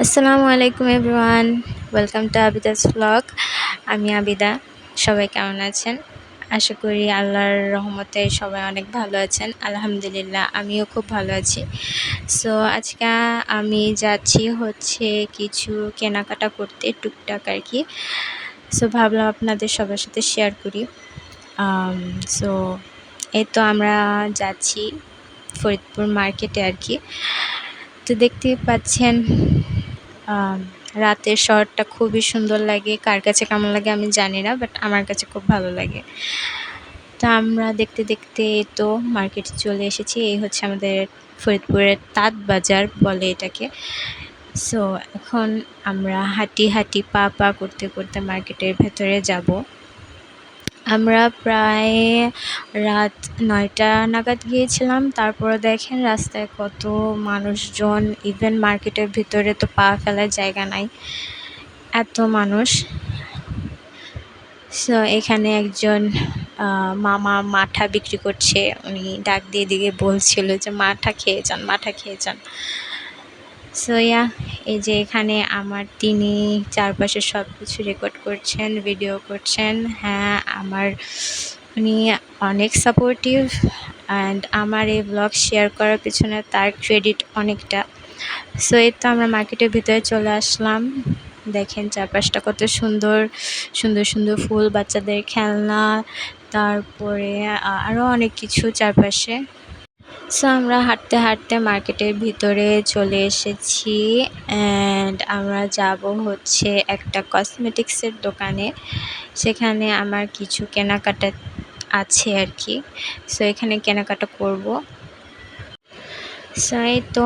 আসসালামু আলাইকুম everyone, welcome to আবিদাস blog. আমি আবিদা। সবাই কেমন আছেন? আশা করি আল্লাহর রহমতে সবাই অনেক ভালো আছেন। আলহামদুলিল্লাহ, আমিও খুব ভালো আছি। সো আজকে আমি যাচ্ছি হচ্ছে কিছু কেনাকাটা করতে, টুকটাক আর কি। সো ভাবলাম আপনাদের সবার সাথে শেয়ার করি। সো এই তো আমরা যাচ্ছি ফরিদপুর মার্কেটে আর কি। তো দেখতেই পাচ্ছেন, রাতের শহরটা খুবই সুন্দর লাগে। কার কাছে কেমন লাগে আমি জানি না, বাট আমার কাছে খুব ভালো লাগে। তো আমরা দেখতে দেখতে তো মার্কেটে চলে এসেছি। এই হচ্ছে আমাদের ফরিদপুরের তাঁত বাজার বলে এটাকে। সো এখন আমরা হাঁটি হাঁটি পা পা করতে করতে মার্কেটের ভেতরে যাব। আমরা প্রায় রাত ৯টা নাগাদ গিয়েছিলাম। তারপরে দেখেন রাস্তায় কত মানুষজন, ইভেন মার্কেটের ভিতরে তো পা ফেলার জায়গা নাই, এত মানুষ। সো এখানে একজন মামা মাঠা বিক্রি করছে। উনি ডাক দিয়ে দিয়ে বলছিল যে মাঠা খেয়ে যান, মাঠা খেয়ে যান। সো এই যে এখানে তিনি চারপাশে সব কিছু রেকর্ড করছেন, ভিডিও করছেন। হ্যাঁ, উনি অনেক সাপোর্টিভ, অ্যান্ড আমার এই ব্লগ শেয়ার করার পিছনে তার ক্রেডিট অনেকটা। সো এই তো আমরা মার্কেটের ভিতরে চলে আসলাম। দেখেন চারপাশটা কত সুন্দর, সুন্দর সুন্দর ফুল, বাচ্চাদের খেলনা, তারপরে আরও অনেক কিছু চারপাশে। সো আমরা হাঁটতে হাঁটতে মার্কেটের ভিতরে চলে এসেছি, অ্যান্ড আমরা যাব হচ্ছে একটা কসমেটিক্সের দোকানে। সেখানে আমার কিছু কেনাকাটা আছে আর কি। সো এখানে কেনাকাটা করব। সো এই তো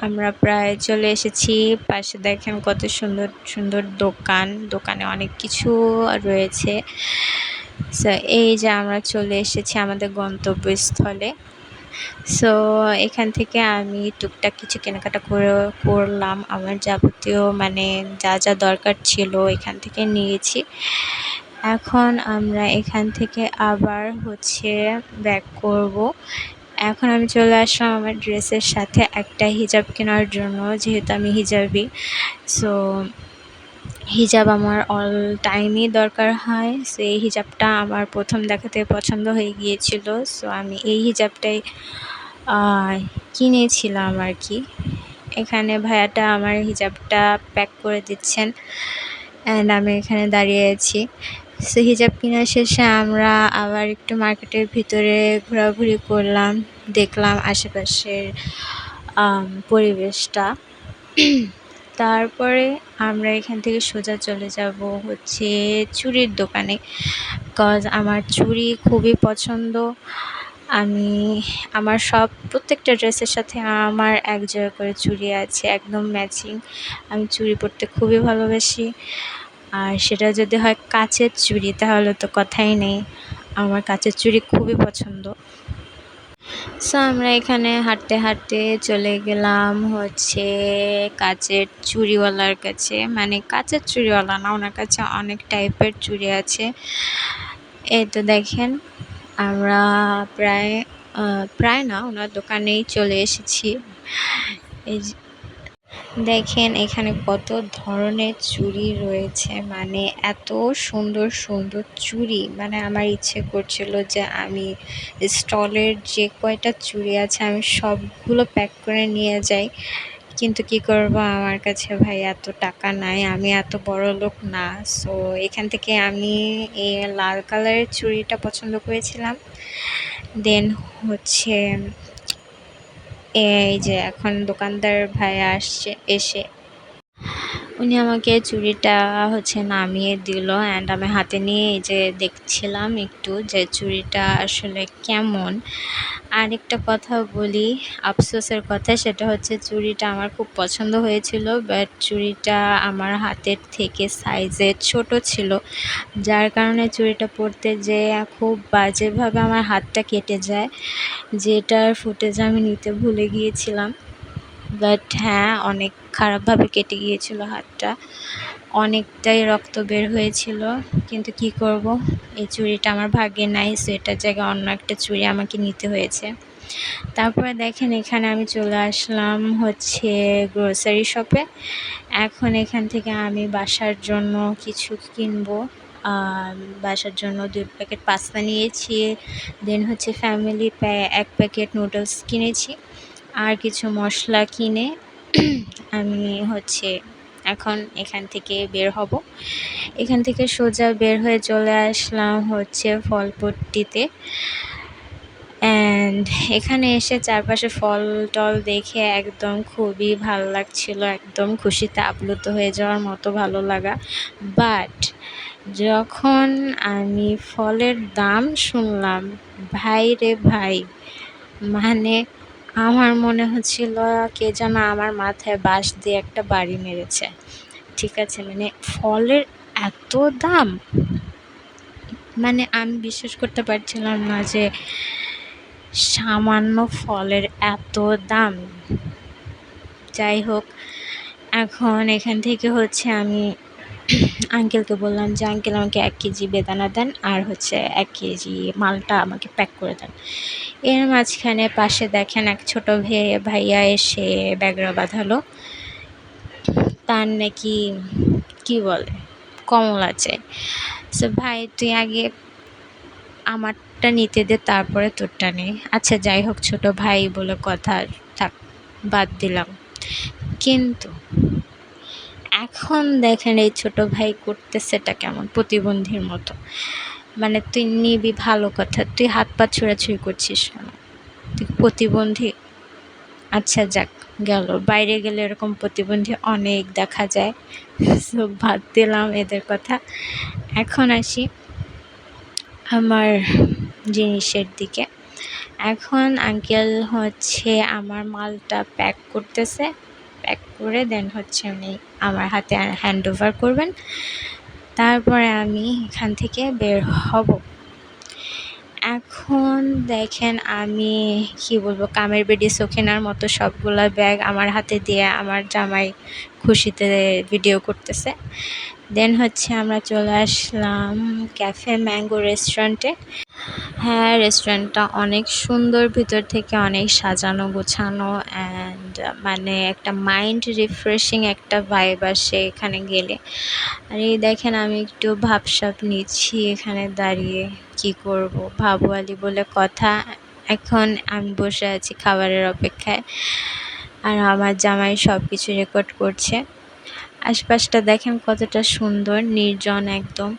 আমরা প্রায় চলে এসেছি। পাশে দেখেন কত সুন্দর সুন্দর দোকানে অনেক কিছু রয়েছে। সো এই যে আমরা চলে এসেছি আমাদের গন্তব্যস্থলে। সো এখান থেকে আমি টুকটাক কিছু কেনাকাটা করলাম। আমার যাবতীয় মানে যা যা দরকার ছিল এখান থেকে নিয়েছি। এখন আমরা এখান থেকে আবার হচ্ছে ব্যাক করব। এখন আমি চলে আসলাম আমার ড্রেসের সাথে একটা হিজাব কেনার জন্য, যেহেতু আমি হিজাবি। সো হিজাব আমার অল টাইমই দরকার হয়। সো এই হিজাবটা আমার প্রথম দেখাতে পছন্দ হয়ে গিয়েছিল। সো আমি এই হিজাবটাই কিনেছিলাম আর কি। এখানে ভাইয়াটা আমার হিজাবটা প্যাক করে দিচ্ছেন, অ্যান্ড আমি এখানে দাঁড়িয়ে আছি। সো হিজাব কেনা শেষে আমরা আবার একটু মার্কেটের ভিতরে ঘোরাঘুরি করলাম, দেখলাম আশেপাশের পরিবেশটা। তারপরে আমরা এখান থেকে সোজা চলে যাব হচ্ছে চুড়ির দোকানে, বিকজ আমার চুড়ি খুবই পছন্দ। আমার প্রত্যেকটা ড্রেসের সাথে আমার এক জোড়া করে চুড়ি আছে, একদম ম্যাচিং। আমি চুড়ি পরতে খুবই ভালোবাসি, আর সেটা যদি হয় কাচের চুড়ি তাহলে তো কথাই নেই। আমার কাচের চুড়ি খুবই পছন্দ। সো আমরা এখানে হাঁটতে হাঁটতে চলে গেলাম হচ্ছে কাচের চুড়িওয়ালার কাছে। মানে কাচের চুড়িওয়ালা না, ওনার কাছে অনেক টাইপের চুড়ি আছে। এই তো দেখেন আমরা প্রায় না, ওনার দোকানেই চলে এসেছি। এই দেখেন এখানে কত ধরনের চুড়ি রয়েছে, মানে এত সুন্দর সুন্দর চুড়ি। মানে আমার ইচ্ছে করছিল যে আমি স্টলের যে কয়টা চুড়ি আছে আমি সবগুলো প্যাক করে নিয়ে যাই, কিন্তু কি করব, আমার কাছে ভাই এত টাকা নাই, আমি এত বড় লোক না। সো এখান থেকে আমি এই লাল কালারের চুড়িটা পছন্দ করেছিলাম। দেন হচ্ছে এই যে এখন দোকানদার ভাই এসে উনি আমাকে চুড়িটা হচ্ছে নামিয়ে দিল, অ্যান্ড আমি হাতে নিয়ে এই যে দেখছিলাম একটু যে চুড়িটা আসলে কেমন। আরেকটা কথা বলি, আফসোসের কথা, সেটা হচ্ছে চুড়িটা আমার খুব পছন্দ হয়েছিল, বাট চুড়িটা আমার হাতের থেকে সাইজে ছোট ছিল, যার কারণে চুড়িটা পরতে যেয়ে খুব বাজেভাবে আমার হাতটা কেটে যায়, যেটার ফুটেজ আমি নিতে ভুলে গিয়েছিলাম। বাট হ্যাঁ, অনেক খারাপভাবে কেটে গিয়েছিল হাতটা, অনেকটাই রক্ত বের হয়েছিল। কিন্তু কি করব, এই চুড়িটা আমার ভাগ্যে নাই, সো এটার জায়গায় অন্য একটা চুড়ি আমাকে নিতে হয়েছে। তারপরে দেখেন এখানে আমি চলে আসলাম হচ্ছে গ্রোসারি শপে। এখন এখান থেকে আমি বাসার জন্য কিছু কিনবো। বাসার জন্য 2 প্যাকেট পাস্তা নিয়েছি, দেন হচ্ছে ফ্যামিলি 1 প্যাকেট নুডলস কিনেছি, আর কিছু মশলা কিনে আমি হচ্ছে এখন এখান থেকে বের হব। এখান থেকে সোজা বের হয়ে চলে আসলাম হচ্ছে ফলপট্টিতে। অ্যান্ড এখানে এসে চারপাশে ফল টল দেখে একদম খুবই ভালো লাগছিল, একদম খুশিতে আপ্লুত হয়ে যাওয়ার মতো ভালো লাগা। বাট যখন আমি ফলের দাম শুনলাম, ভাই রে ভাই, মানে আমার মনে হচ্ছিল কে যেন আমার মাথায় বাঁশ দিয়ে একটা বাড়ি মেরেছে। ঠিক আছে, মানে ফলের এত দাম, মানে আমি বিশ্বাস করতে পারছিলাম না যে সামান্য ফলের এত দাম। যাই হোক, এখন এখান থেকে হচ্ছে আমি আঙ্কেলকে বললাম যে আঙ্কেল আমাকে 1 কেজি বেদানা দেন, আর হচ্ছে 1 কেজি মালটা আমাকে প্যাক করে দেন। এর মাঝখানে পাশে দেখেন এক ছোট ভাইয়া এসে ব্যাগরা বাঁধালো। তার নাকি কি বলে কমলা চাই। সো ভাই তুই আগে আমারটা নিতে দে, তারপরে তোরটা নে। আচ্ছা যাই হোক, ছোট ভাই বলে কথা, থাক, বাদ দিলাম। কিন্তু এখন দেখেন এই ছোট ভাই করতেছেটা কেমন, প্রতিবন্ধীর মতো। মানে তুই নিবি ভালো কথা, তুই হাত পা ছোড়াছুড়ি করছিস কেন? তুই প্রতিবন্ধী? আচ্ছা যাক, গেল। বাইরে গেলে এরকম প্রতিবন্ধী অনেক দেখা যায়। সো বাদ দিলাম এদের কথা। এখন আসি আমার জিনিসের দিকে। এখন আঙ্কেল হচ্ছে আমার মালটা প্যাক করতেছে, প্যাক করে দেন হচ্ছে উনি আমার হাতে হ্যান্ড ওভার করবেন। তারপরে আমি এখান থেকে বের হব। এখন দেখেন আমি কি বলবো, কামের বেডি সখিনার মতো সবগুলা ব্যাগ আমার হাতে দিয়ে আমার জামাই খুশিতে ভিডিও করতেছে। দেন হচ্ছে আমরা চলে আসলাম ক্যাফে ম্যাঙ্গো রেস্টুরেন্টে। হ্যাঁ, রেস্টুরেন্টটা অনেক সুন্দর, ভিতর থেকে অনেক সাজানো গোছানো, অ্যান্ড মানে একটা মাইন্ড রিফ্রেশিং একটা ভাইব আসে এখানে গেলে। আর এই দেখেন আমি একটু ভাবসাব নিচ্ছি এখানে দাঁড়িয়ে, কি করব, ভাবুয়ালি বলে কথা। এখন আমি বসে আছি খাবারের অপেক্ষায়, আর আমার জামাই সব কিছু রেকর্ড করছে। আশপাশটা দেখেন কতটা সুন্দর, নির্জন একদম,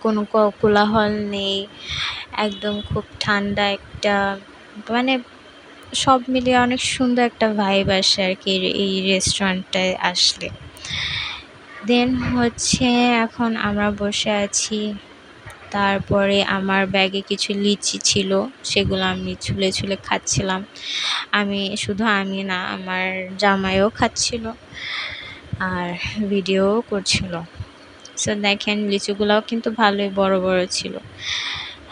কোনো কোলাহল নেই, একদম খুব ঠান্ডা একটা, মানে সব মিলিয়ে অনেক সুন্দর একটা ভাইব আসে আর কি এই রেস্টুরেন্টটায় আসলে। দেন হচ্ছে এখন আমরা বসে আছি। তারপরে আমার ব্যাগে কিছু লিচি ছিল, সেগুলো আমি ছুলে ছুলে খাচ্ছিলাম। শুধু আমি না, আমার জামাইও খাচ্ছিল আর ভিডিও করছিল। সো দেখেন লিচুগুলাও কিন্তু ভালোই বড় বড় ছিল।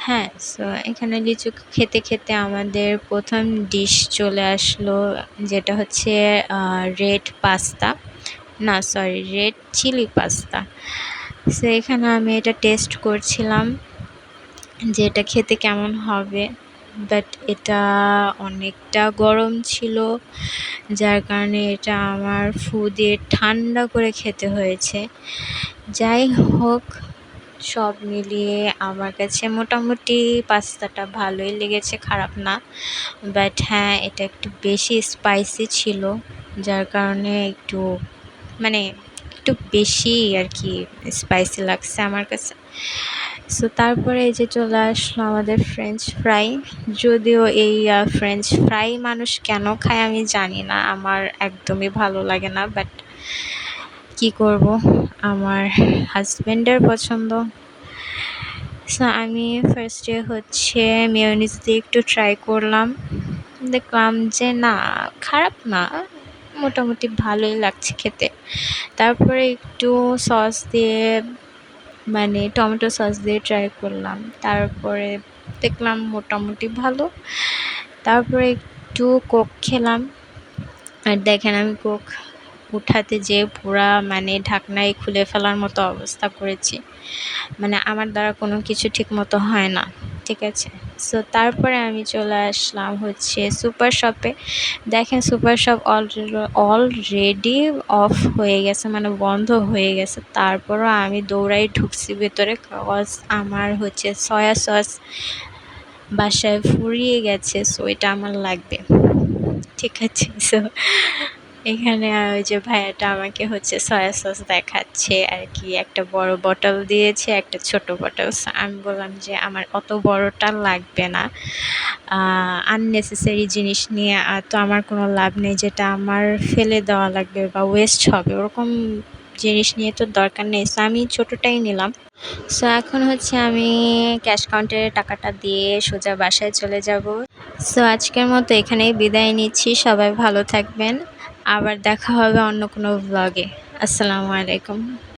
হ্যাঁ, সো এখানে লিচু খেতে খেতে আমাদের প্রথম ডিশ চলে আসলো, যেটা হচ্ছে রেড পাস্তা, না sorry, red chilli pasta. So এখানে আমি এটা টেস্ট করছিলাম যে এটা খেতে কেমন হবে, বাট এটা অনেকটা গরম ছিল, যার কারণে এটা আমার ফুদে ঠান্ডা করে খেতে হয়েছে। যাই হোক, সব মিলিয়ে আমার কাছে মোটামুটি পাস্তাটা ভালোই লেগেছে, খারাপ না। বাট হ্যাঁ, এটা একটু বেশি স্পাইসি ছিল, যার কারণে একটু মানে একটু বেশি আর কি স্পাইসি লাগছে আমার কাছে। সো তারপরে এই যে চলে আসলো আমাদের ফ্রেঞ্চ ফ্রাই। যদিও এই ফ্রেঞ্চ ফ্রাই মানুষ কেন খায় আমি জানি না, আমার একদমই ভালো লাগে না, বাট কি করব, আমার হাজব্যান্ডের পছন্দ। সো আমি ফার্স্টে হচ্ছে মেয়োনিজ দিয়ে একটু ট্রাই করলাম, দেখলাম যে না, খারাপ না, মোটামুটি ভালোই লাগছে খেতে। তারপরে একটু সস দিয়ে, মানে টমেটো সস দিয়ে ট্রাই করলাম, তারপরে দেখলাম মোটামুটি ভালো। তারপরে একটু কোক খেলাম, আর দেখেন আমি কোক উঠাতে যেয়ে পুরা মানে ঢাকনাই খুলে ফেলার মতো অবস্থা করেছি। মানে আমার দ্বারা কোনো কিছু ঠিক মতো হয় না, ঠিক আছে। সো তারপরে আমি চলে আসলাম হচ্ছে সুপার শপে। দেখেন সুপার শপ অলরেডি অফ হয়ে গেছে, মানে বন্ধ হয়ে গেছে। তারপরও আমি দৌড়াই ঢুকছি ভেতরে, কজ আমার হচ্ছে সয়া সস বাসায় ফুরিয়ে গেছে, সো এটা আমার লাগবে। ঠিক আছে, সো এখানে ওই যে ভাইয়াটা আমাকে হচ্ছে সয়া সস দেখাচ্ছে আর কি, একটা বড় বটল দিয়েছে, একটা ছোট বটল। আমি বললাম যে আমার অত বড়টা লাগবে না, আননেসেসারি জিনিস নিয়ে তো আমার কোনো লাভ নেই, যেটা আমার ফেলে দেওয়া লাগবে বা ওয়েস্ট হবে ওরকম জিনিস নিয়ে তো দরকার নেই। সো আমি ছোটোটাই নিলাম। সো এখন হচ্ছে আমি ক্যাশ কাউন্টারে টাকাটা দিয়ে সোজা বাসায় চলে যাব। সো আজকের মতো এখানেই বিদায় নিচ্ছি, সবাই ভালো থাকবেন, আবার দেখা হবে অন্য কোনো ব্লগে। আসসালামু আলাইকুম।